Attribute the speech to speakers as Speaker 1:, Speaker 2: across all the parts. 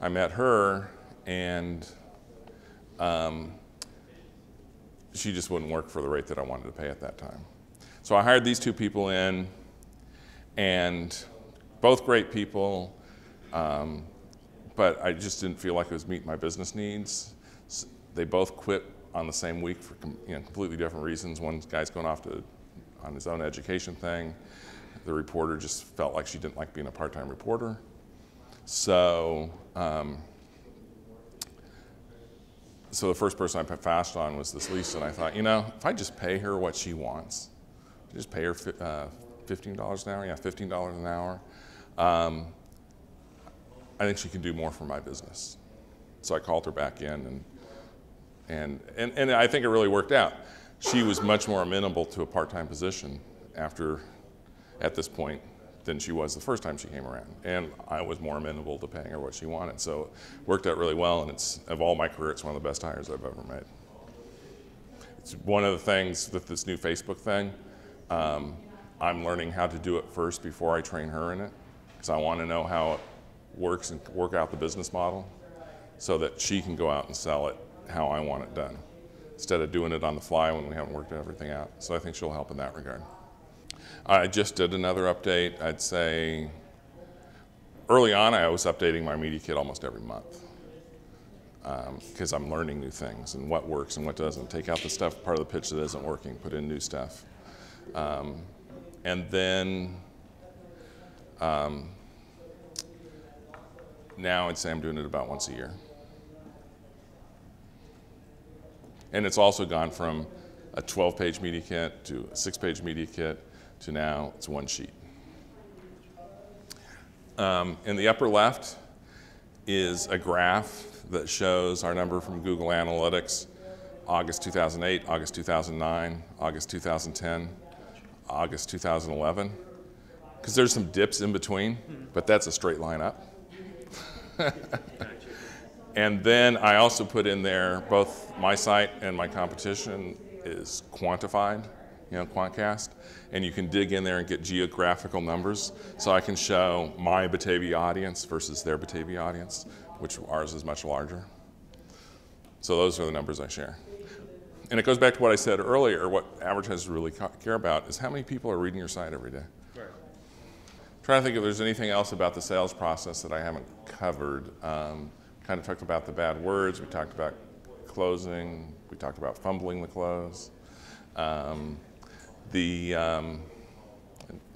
Speaker 1: I met her, and she just wouldn't work for the rate that I wanted to pay at that time. So I hired these two people in, and both great people, but I just didn't feel like it was meeting my business needs. They both quit on the same week for completely different reasons. One guy's going off on his own education thing. The reporter just felt like she didn't like being a part-time reporter. So, so the first person I put fast on was this Lisa, and I thought, if I just pay her what she wants, just pay her $15 an hour, yeah, $15 an hour, I think she can do more for my business. So I called her back in, and I think it really worked out. She was much more amenable to a part-time position at this point than she was the first time she came around. And I was more amenable to paying her what she wanted. So it worked out really well, and of all my career, it's one of the best hires I've ever made. It's one of the things with this new Facebook thing, I'm learning how to do it first before I train her in it, because I want to know how it works and work out the business model so that she can go out and sell it how I want it done, instead of doing it on the fly when we haven't worked everything out. So I think she'll help in that regard. I just did another update. I'd say early on I was updating my media kit almost every month because I'm learning new things and what works and what doesn't. Take out the stuff, part of the pitch that isn't working, put in new stuff. And then now I'd say I'm doing it about once a year. And it's also gone from a 12-page media kit to a 6-page media kit to now it's one sheet. In the upper left is a graph that shows our number from Google Analytics, August 2008, August 2009, August 2010, August 2011. Because there's some dips in between, but that's a straight line up. And then I also put in there both my site and my competition is quantified, Quantcast, and you can dig in there and get geographical numbers. So I can show my Batavia audience versus their Batavia audience, which ours is much larger. So those are the numbers I share. And it goes back to what I said earlier, what advertisers really care about is how many people are reading your site every day. Right. Trying to think if there's anything else about the sales process that I haven't covered. Kind of talked about the bad words, we talked about closing, we talked about fumbling the close. I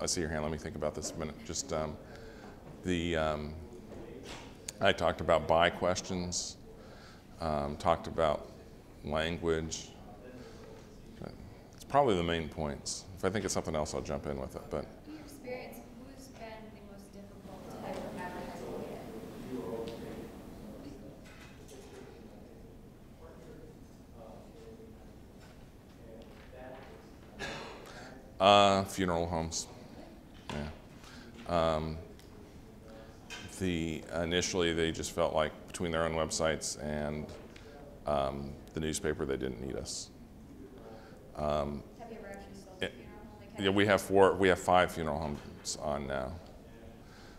Speaker 1: see your hand, let me think about this a minute. Just I talked about buy questions, talked about language. It's probably the main points. If I think of something else, I'll jump in with it. But
Speaker 2: in your experience, who's been the most difficult to ever advertise with?
Speaker 1: Funeral homes. Yeah. Initially, they just felt like between their own websites and the newspaper, they didn't need us.
Speaker 2: Have you ever actually sold a funeral home?
Speaker 1: Yeah, we have 5 funeral homes on now.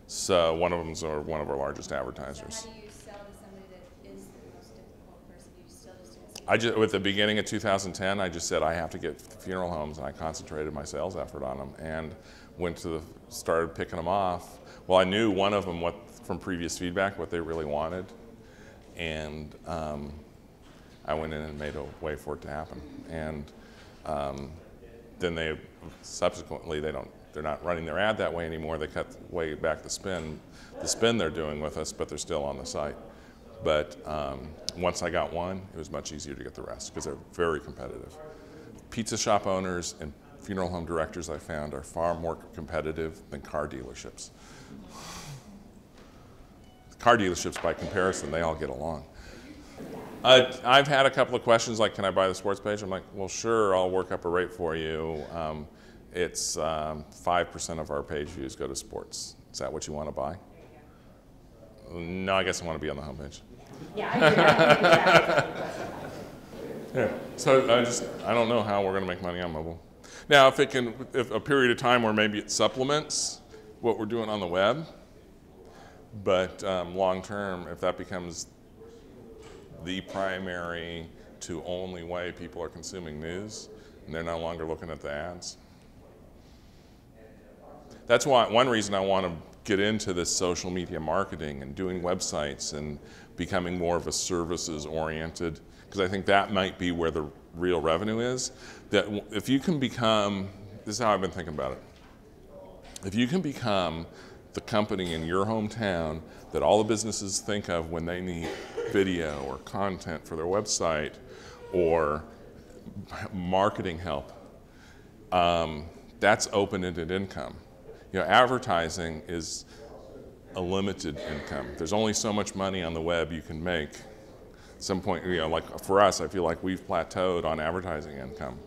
Speaker 1: So one of them is one of our largest advertisers.
Speaker 2: So how do you sell to somebody that is the most difficult person? Do you still just
Speaker 1: With the beginning of 2010, I just said I have to get funeral homes, and I concentrated my sales effort on them and started picking them off. Well, I knew one of them from previous feedback what they really wanted, and I went in and made a way for it to happen. And then they subsequently they're not running their ad that way anymore. They cut way back the spin they're doing with us, but they're still on the site. But once I got one, it was much easier to get the rest because they're very competitive. Pizza shop owners and funeral home directors, I found, are far more competitive than car dealerships. Car dealerships, by comparison, they all get along. I've had a couple of questions like, can I buy the sports page? I'm like, well, sure, I'll work up a rate for you. It's 5% of our page views go to sports. Is that what you want to buy? No, I guess I want to be on the homepage.
Speaker 3: Yeah, I do that.
Speaker 1: Yeah. So I don't know how we're going to make money on mobile. Now, if a period of time where maybe it supplements what we're doing on the web, But long term, if that becomes the primary to only way people are consuming news, and they're no longer looking at the ads. That's why one reason I want to get into this social media marketing and doing websites and becoming more of a services oriented, because I think that might be where the real revenue is. That if you can become, this is how I've been thinking about it. If you can become the company in your hometown that all the businesses think of when they need video or content for their website or marketing help, that's open-ended income. You know, advertising is a limited income. There's only so much money on the web you can make. At some point, you know, like for us, I feel like we've plateaued on advertising income.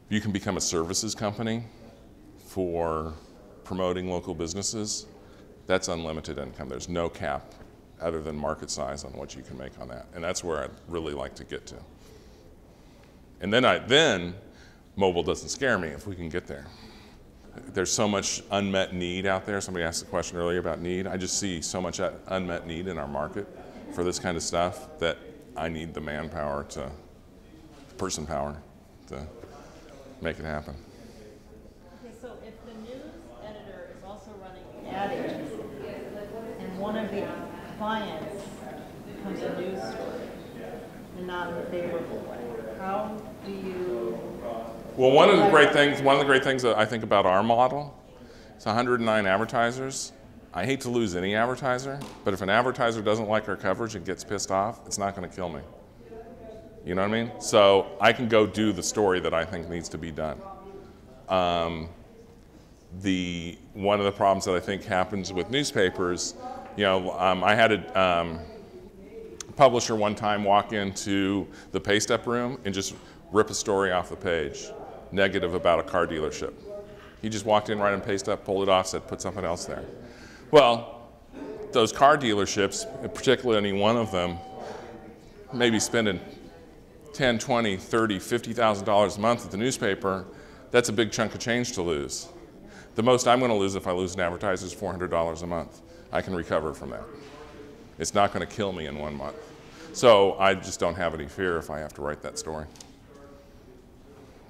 Speaker 1: You can become a services company for promoting local businesses. That's unlimited income. There's no cap other than market size on what you can make on that. And that's where I'd really like to get to. And then mobile doesn't scare me if we can get there. There's so much unmet need out there. Somebody asked the question earlier about need. I just see so much unmet need in our market for this kind of stuff that I need the manpower person power to make it happen.
Speaker 4: Okay, so if the news editor is also running ad agency and one of the clients becomes a news story and not in a favorable way, how do you?
Speaker 1: Well, one of the great things that I think about our model, it's 109 advertisers. I hate to lose any advertiser, but if an advertiser doesn't like our coverage and gets pissed off, it's not going to kill me. You know what I mean? So I can go do the story that I think needs to be done. One of the problems that I think happens with newspapers, you know, I had a publisher one time walk into the pay step room and just rip a story off the page, negative about a car dealership. He just walked in right on pay step, pulled it off, said, put something else there. Well, those car dealerships, particularly any one of them, maybe spending $10, $20, $30, $50,000 a month at the newspaper. That's a big chunk of change to lose. The most I'm going to lose if I lose an advertiser is $400 a month. I can recover from that. It's not going to kill me in 1 month. So I just don't have any fear if I have to write that story.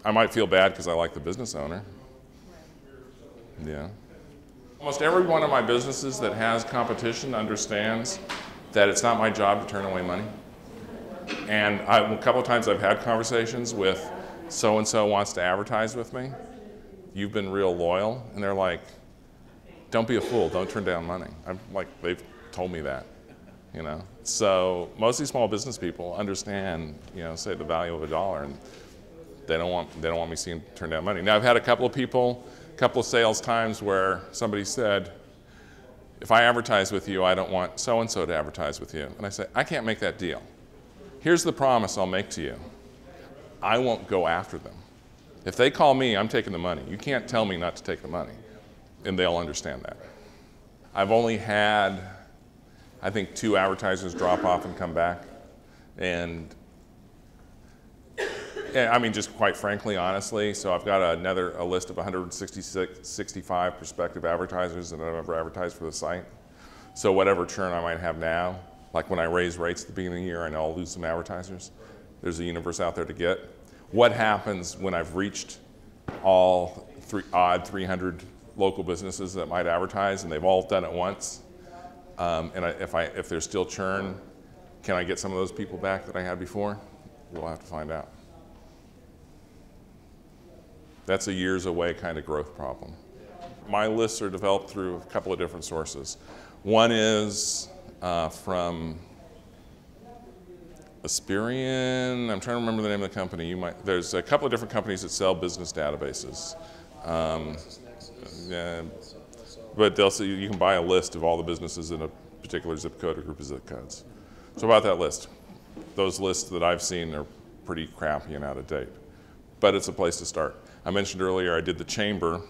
Speaker 1: I might feel bad because I like the business owner. Yeah. Almost every one of my businesses that has competition understands that it's not my job to turn away money. And a couple of times I've had conversations with so-and-so wants to advertise with me. You've been real loyal. And they're like, don't be a fool, don't turn down money. I'm like, they've told me that, you know. So most of these small business people understand, you know, say the value of a dollar, and they don't want me seeing turn down money. Now I've had a couple of sales times where somebody said, if I advertise with you, I don't want so-and-so to advertise with you. And I say, I can't make that deal. Here's the promise I'll make to you. I won't go after them. If they call me, I'm taking the money. You can't tell me not to take the money. And they'll understand that. I've only had, I think, 2 advertisers drop off and come back. And I mean, just quite frankly, honestly, so I've got a list of 165 prospective advertisers that I've ever advertised for the site. So whatever churn I might have now, like when I raise rates at the beginning of the year, I know I'll lose some advertisers. There's a universe out there to get. What happens when I've reached all 300 local businesses that might advertise and they've all done it once? If there's still churn, can I get some of those people back that I had before? We'll have to find out. That's a years away kind of growth problem. My lists are developed through a couple of different sources. One is from Aspirian. I'm trying to remember the name of the company. There's a couple of different companies that sell business databases. Yeah, but you can buy a list of all the businesses in a particular zip code or group of zip codes. So about that list. Those lists that I've seen are pretty crappy and out of date. But it's a place to start. I mentioned earlier I did the chamber,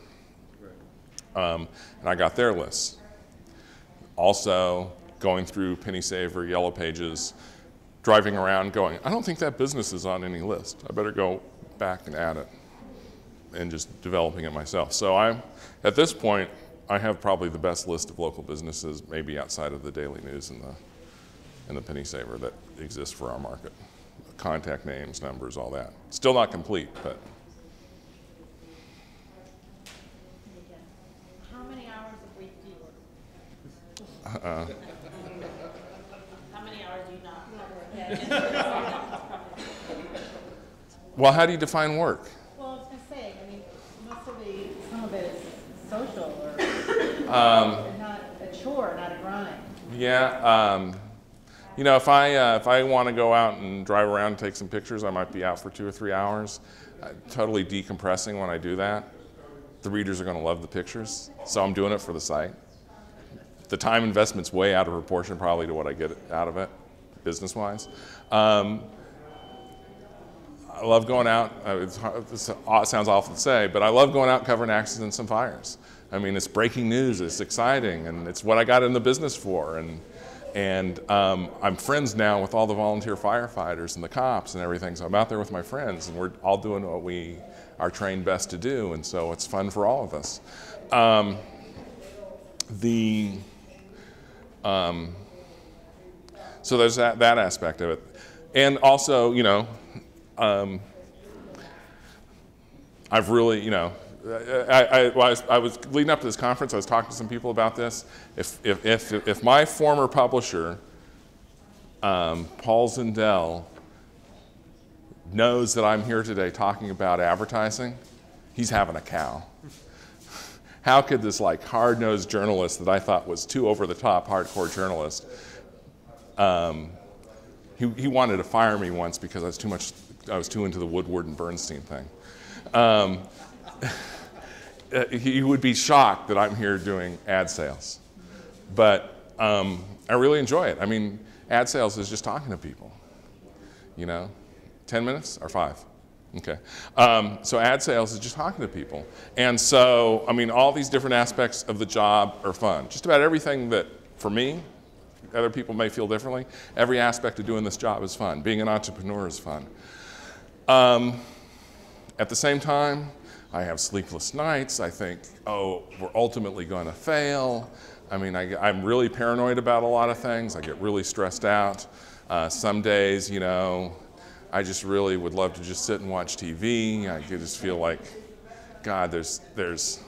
Speaker 1: and I got their lists. Also, going through Penny Saver, Yellow Pages, driving around going, I don't think that business is on any list. I better go back and add it, and just developing it myself. So at this point, I have probably the best list of local businesses, maybe outside of the Daily News and the Penny Saver, that exists for our market. Contact names, numbers, all that. Still not complete, but.
Speaker 4: How many hours a week do you work? How many hours do you not work?
Speaker 1: Well, how do you define work?
Speaker 4: Well, I was going to say, I mean, some of it is social or not a chore, not a grind.
Speaker 1: Yeah. You know, if I want to go out and drive around and take some pictures, I might be out for 2 or 3 hours, totally decompressing when I do that. The readers are going to love the pictures, so I'm doing it for the site. The time investment's way out of proportion probably to what I get out of it, business-wise. I love going out. It sounds awful to say, but I love going out covering accidents and fires. I mean, it's breaking news, it's exciting, and it's what I got in the business for. And I'm friends now with all the volunteer firefighters and the cops and everything, so I'm out there with my friends, and we're all doing what we are trained best to do, and so it's fun for all of us. So there's that aspect of it. And also, you know, I've really, you know, I was leading up to this conference, I was talking to some people about this. If my former publisher, Paul Zindel, knows that I'm here today talking about advertising, he's having a cow. How could this like hard-nosed journalist that I thought was too over-the-top hardcore journalist, he wanted to fire me once because I was too into the Woodward and Bernstein thing. He would be shocked that I'm here doing ad sales. But I really enjoy it. I mean, ad sales is just talking to people, you know? 10 minutes or 5? Okay. So ad sales is just talking to people. And so, I mean, all these different aspects of the job are fun. Just about everything that, for me, other people may feel differently, every aspect of doing this job is fun. Being an entrepreneur is fun. At the same time, I have sleepless nights. I think, oh, we're ultimately going to fail. I mean, I'm really paranoid about a lot of things. I get really stressed out. Some days, you know, I just really would love to just sit and watch TV. I just feel like, God, there's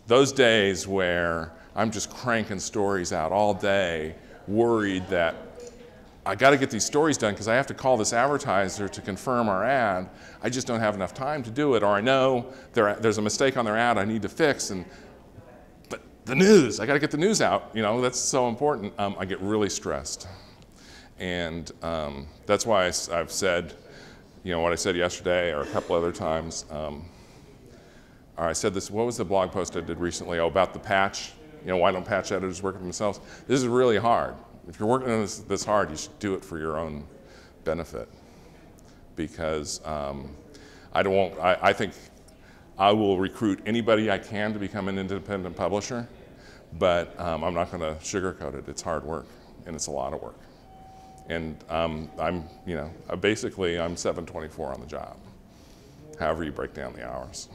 Speaker 1: those days where I'm just cranking stories out all day, worried that I got to get these stories done because I have to call this advertiser to confirm our ad. I just don't have enough time to do it, or I know there's a mistake on their ad I need to fix. But the news, I got to get the news out. You know, that's so important. I get really stressed, and that's why I've said, you know, what I said yesterday or a couple other times. Or I said this. What was the blog post I did recently? Oh, about the patch. You know, why don't patch editors work for themselves? This is really hard. If you're working on this hard, you should do it for your own benefit. Because I think I will recruit anybody I can to become an independent publisher, but I'm not going to sugarcoat it. It's hard work, and it's a lot of work. And you know, basically I'm 7/24 on the job, however you break down the hours.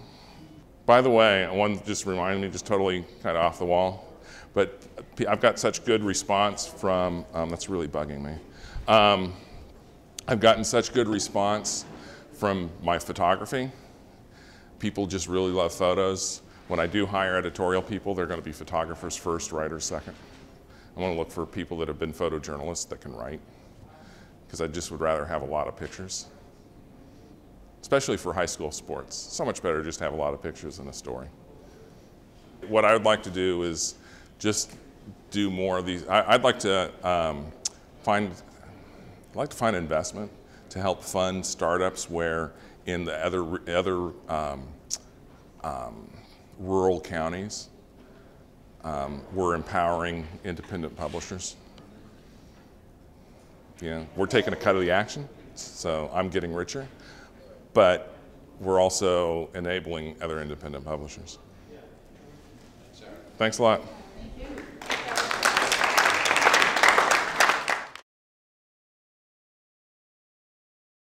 Speaker 1: By the way, one just reminded me, just totally kind of off the wall, but I've got such good response from, that's really bugging me. I've gotten such good response from my photography. People just really love photos. When I do hire editorial people, they're going to be photographers first, writers second. I want to look for people that have been photojournalists that can write, because I just would rather have a lot of pictures. Especially for high school sports. So much better just to have a lot of pictures than a story. What I would like to do is just do more of these. I'd like to find investment to help fund startups where in the other rural counties we're empowering independent publishers. You know, we're taking a cut of the action, so I'm getting richer. But we're also enabling other independent publishers. Thanks a lot.